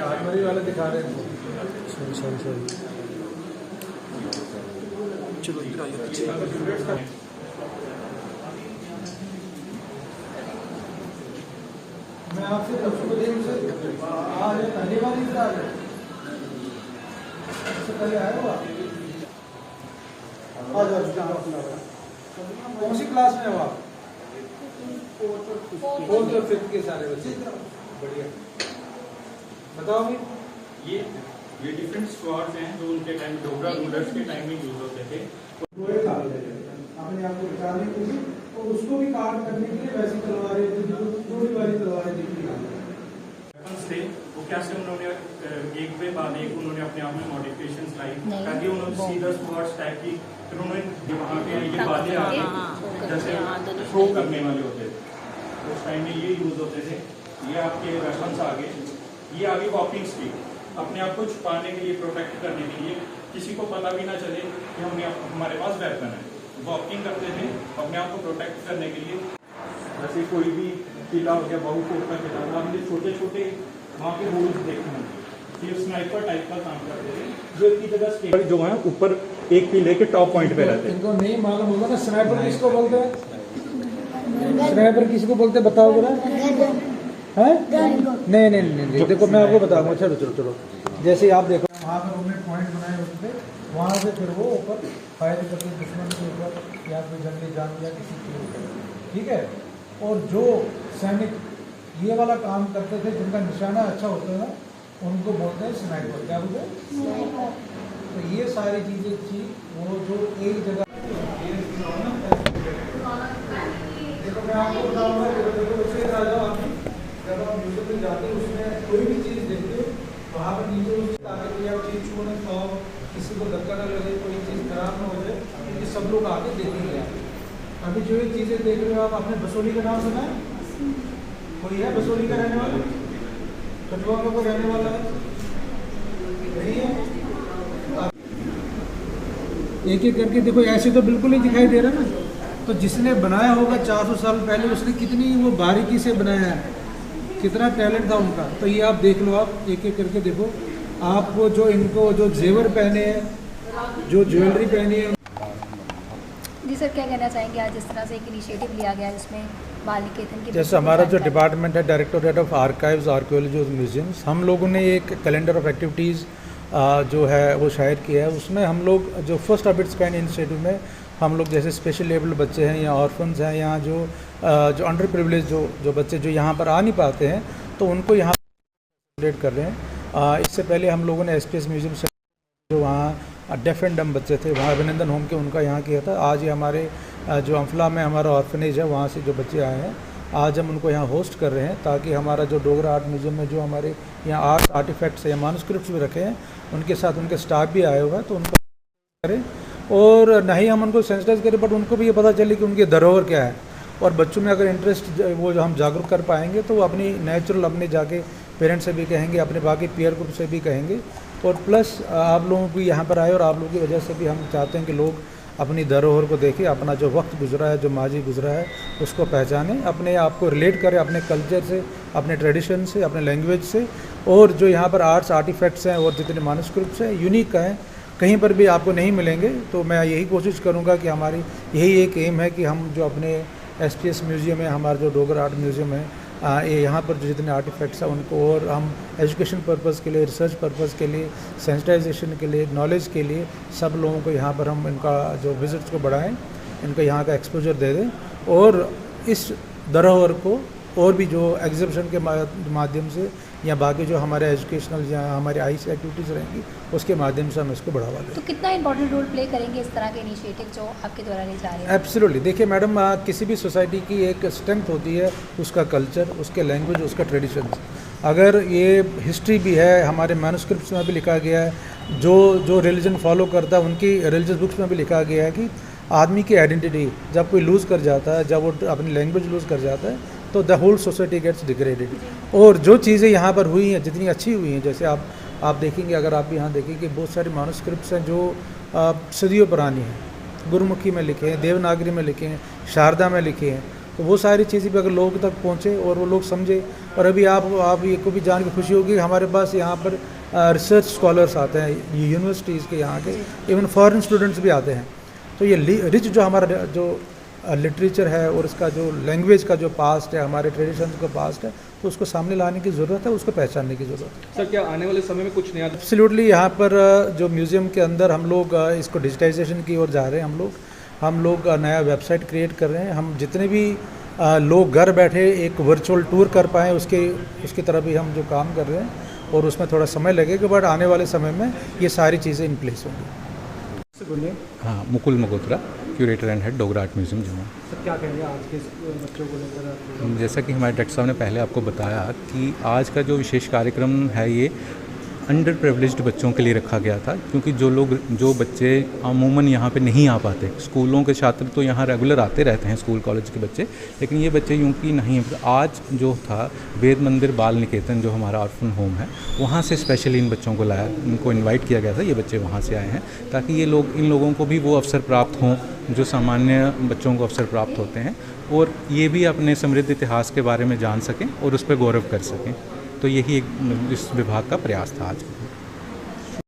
Armoury वाले दिखा रहे हैं। सॉरी चलो इधर आइए। मैं आपसे दिन से आज पहली बार इससे पहले आया हुआ कौन सी क्लास में हो आप? फोर्थ और फिफ्थ के सारे बच्चे। बढ़िया, बताओ भी। ये डिफरेंट स्क्वाड्स हैं जो उनके टाइम डोगरा रूलर्स के टाइम में यूज होते थे। अपने आप को बचाने के लिए और उसको भी काट करने के लिए वैसी तलवारें जोड़ी वाली तलवारें दिखती थे वो कैसे उन्होंने एक पे बाद एक उन्होंने अपने आप में मॉडिफिकेशंस लाई ताकि उन्होंने सीधा स्क्वाड्स टाइप की। फिर उन्होंने वहाँ पे ये बातें आ गई जैसे थ्रो करने वाले होते थे उस टाइम में ये यूज होते थे। ये आपके वेपन्स आ गए। ये आगे वॉकिंग स्टिक अपने आप को छुपाने के लिए, प्रोटेक्ट करने के लिए, किसी को पता भी ना चले कि हमारे पास वेपन है। वॉकिंग करते थे अपने आप को प्रोटेक्ट करने के लिए। जैसे कोई भी किला हो गया, बहु कोट का किला, हमने छोटे छोटे वहाँ पे होल्स देखे हैं। ये स्नाइपर टाइप का काम करते थे जो एक ही जगह जो है ऊपर एक किले के टॉप पॉइंट पे रहते हैं। इनको नहीं मालूम होगा ना स्नाइपर किसको बोलते हैं? स्नाइपर किसको बोलते हैं बताओ जरा। है नहीं, देखो मैं आपको बताऊंगा। चलो जैसे आप देखो वहाँ पर उन्होंने पॉइंट बनाए होते थे, वहाँ से फिर वो ऊपर फायर करते दुश्मन के ऊपर या फिर जंगली जान या किसी के ऊपर, ठीक है। और जो सैनिक ये वाला काम करते थे जिनका निशाना अच्छा होता है उनको बोलते हैं स्नाइपर। क्या बोलते हैं? तो ये सारी चीज़ें थी वो जो एक जगह। देखो मैं आपको बताऊँगा, देखो उसे आ जाओ आप जब आप म्यूजियम में जाते हो उसमें कोई भी चीज़ देखते हो वहाँ पर नीचे ताकि कोई आप चीज़ छू ना खाओ, किसी को धक्का न लगे, कोई चीज़ खराब ना हो जाए, क्योंकि सब लोग आके देखेंगे। अभी जो ये चीज़ें देख रहे हो आप, आपने बसोली का नाम सुना है? कोई है बसोली का रहने वाला? कटवा का कोई रहने वाला है? नहीं है? एक एक करके देखो, ऐसे तो बिल्कुल ही दिखाई दे रहा ना। तो जिसने बनाया होगा 400 साल पहले, उसने कितनी वो बारीकी से बनाया है, कितना टैलेंट था उनका। तो ये आप देख लो, आप एक एक करके देखो। आपको जो इनको जो जेवर पहने हैं, जो ज्वेलरी पहनी है। जी सर, क्या कहना चाहेंगे आज जिस तरह से एक इनिशिएटिव लिया गया जिसमें बाल निकेतन की जैसे हमारा जो डिपार्टमेंट है डायरेक्टोरेट ऑफ आर्काइव्स आर्कियोलॉजी और म्यूजियम्स, हम लोगों ने एक कैलेंडर ऑफ एक्टिविटीज़ जो है वो शायर किया है। उसमें हम लोग जो first of its kind initiative में हम लोग जैसे स्पेशल एबल्ड बच्चे हैं या ऑर्फन्स हैं या जो अंडर प्रिविलेज जो बच्चे जो यहाँ पर आ नहीं पाते हैं, तो उनको यहाँ सेलिब्रेट कर रहे हैं। इससे पहले हम लोगों ने एसपीएस म्यूजियम से जो वहाँ डेफ एंड डम बच्चे थे वहाँ अभिनंदन होम के उनका यहाँ किया था। आज ये हमारे जो अम्फला में हमारा ऑर्फनेज है वहाँ से जो बच्चे आए हैं, आज हम उनको यहाँ होस्ट कर रहे हैं ताकि हमारा जो डोगरा आर्ट म्यूजियम में जो हमारे यहाँ आर्ट आर्टिफैक्ट्स या मानुस्क्रिप्ट्स भी रखे हैं, उनके साथ उनके स्टाफ भी आया हुआ है, तो उनको करें और नहीं हम उनको सेंसिटाइज करें, बट उनको भी ये पता चले कि उनकी धरोहर क्या है। और बच्चों में अगर इंटरेस्ट वो जो हम जागरूक कर पाएंगे तो वो अपनी नेचुरल अपने जाके पेरेंट्स से भी कहेंगे, अपने बाकी पीयर ग्रुप से भी कहेंगे। और प्लस आप लोगों को यहाँ पर आए और आप लोगों की वजह से भी हम चाहते हैं कि लोग अपनी धरोहर को देखें, अपना जो वक्त गुजरा है, जो माजी गुजरा है, उसको पहचानें, अपने आप को रिलेट करें अपने कल्चर से, अपने ट्रेडिशन से, अपने लैंग्वेज से। और जो यहाँ पर आर्ट्स आर्टिफैक्ट्स हैं और जितने मानुस्क्रिप्ट्स हैं यूनिक हैं, कहीं पर भी आपको नहीं मिलेंगे। तो मैं यही कोशिश करूँगा कि हमारी यही एक एम है कि हम जो अपने एसपीएस म्यूज़ियम है, हमारा जो डोगरा आर्ट म्यूज़ियम है, ये यहाँ पर जो जितने आर्टिफैक्ट्स हैं उनको और हम एजुकेशन पर्पज़ के लिए, रिसर्च पर्पज़ के लिए, सेंसिटाइजेशन के लिए, नॉलेज के लिए सब लोगों को यहाँ पर हम इनका जो विजिट्स को बढ़ाएं, इनको यहाँ का एक्सपोजर दे दें और इस धरोहर को और भी जो एग्जीबिशन के माध्यम से या बाकी जो हमारे एजुकेशनल या हमारे आईस एक्टिविटीज़ रहेंगी उसके माध्यम से हम इसको बढ़ावा दें। तो कितना इंपॉर्टेंट रोल प्ले करेंगे इस तरह के इनिशिएटिव जो आपके द्वारा ले जा रहे हैं? एब्सोल्युटली। देखिए मैडम, किसी भी सोसाइटी की एक स्ट्रेंथ होती है उसका कल्चर, उसके लैंग्वेज, उसका ट्रेडिशंस। अगर ये हिस्ट्री भी है, हमारे मैन्युस्क्रिप्ट्स में भी लिखा गया है, जो रिलीजन फॉलो करता है उनकी रिलीजियस बुक्स में भी लिखा गया है कि आदमी की आइडेंटिटी जब कोई लूज़ कर जाता है, जब वो अपनी लैंग्वेज लूज़ कर जाता है, तो the whole society gets degraded. और जो चीज़ें यहाँ पर हुई हैं, जितनी अच्छी हुई हैं, जैसे आप देखेंगे, अगर आप यहाँ देखेंगे बहुत सारे मैन्युस्क्रिप्ट्स हैं जो सदियों पुरानी हैं, गुरुमुखी में लिखे हैं, देवनागरी में लिखे हैं, शारदा में लिखे हैं, तो वो सारी चीज़ें भी अगर लोगों तक पहुँचे और वो लोग समझे। और अभी आप ये को भी जान के खुशी होगी, हमारे पास यहाँ पर रिसर्च स्कॉलर्स आते हैं यूनिवर्सिटीज़ के यहाँ के, इवन फॉरेन स्टूडेंट्स भी आते हैं। तो ये रिच जो हमारा जो लिटरेचर है और इसका जो लैंग्वेज का जो पास्ट है, हमारे ट्रेडिशन का पास्ट है, तो उसको सामने लाने की ज़रूरत है, उसको पहचानने की ज़रूरत है। सर क्या आने वाले समय में कुछ नया? एब्सोल्युटली, यहाँ पर जो म्यूज़ियम के अंदर हम लोग इसको डिजिटाइजेशन की ओर जा रहे हैं। हम लोग नया वेबसाइट क्रिएट कर रहे हैं। हम जितने भी लोग घर बैठे एक वर्चुअल टूर कर पाएँ उसकी तरफ भी हम जो काम कर रहे हैं, और उसमें थोड़ा समय लगेगा, बट आने वाले समय में ये सारी चीज़ें इन प्लेस होंगी। बोलिए। हाँ, Mukul Magotra, curator and head Dogra art museum Jammu. Sir क्या कहेंगे आज के बच्चों को लेकर? जैसा कि हमारे डॉक्टर साहब ने पहले आपको बताया कि आज का जो विशेष कार्यक्रम है ये अंडर प्रिविलेज्ड बच्चों के लिए रखा गया था, क्योंकि जो बच्चे अमूमन यहाँ पे नहीं आ पाते, स्कूलों के छात्र तो यहाँ रेगुलर आते रहते हैं, स्कूल कॉलेज के बच्चे, लेकिन ये बच्चे यूँ की नहीं। आज जो था वेद मंदिर बाल निकेतन जो हमारा ऑर्फन होम है, वहाँ से स्पेशली इन बच्चों को लाया, इनको इन्वाइट किया गया था, ये बच्चे वहाँ से आए हैं, ताकि इन लोगों को भी वो अवसर प्राप्त हों जो सामान्य बच्चों को अवसर प्राप्त होते हैं, और ये भी अपने समृद्ध इतिहास के बारे में जान सकें और उस पर गौरव कर सकें। तो यही एक इस विभाग का प्रयास था आज।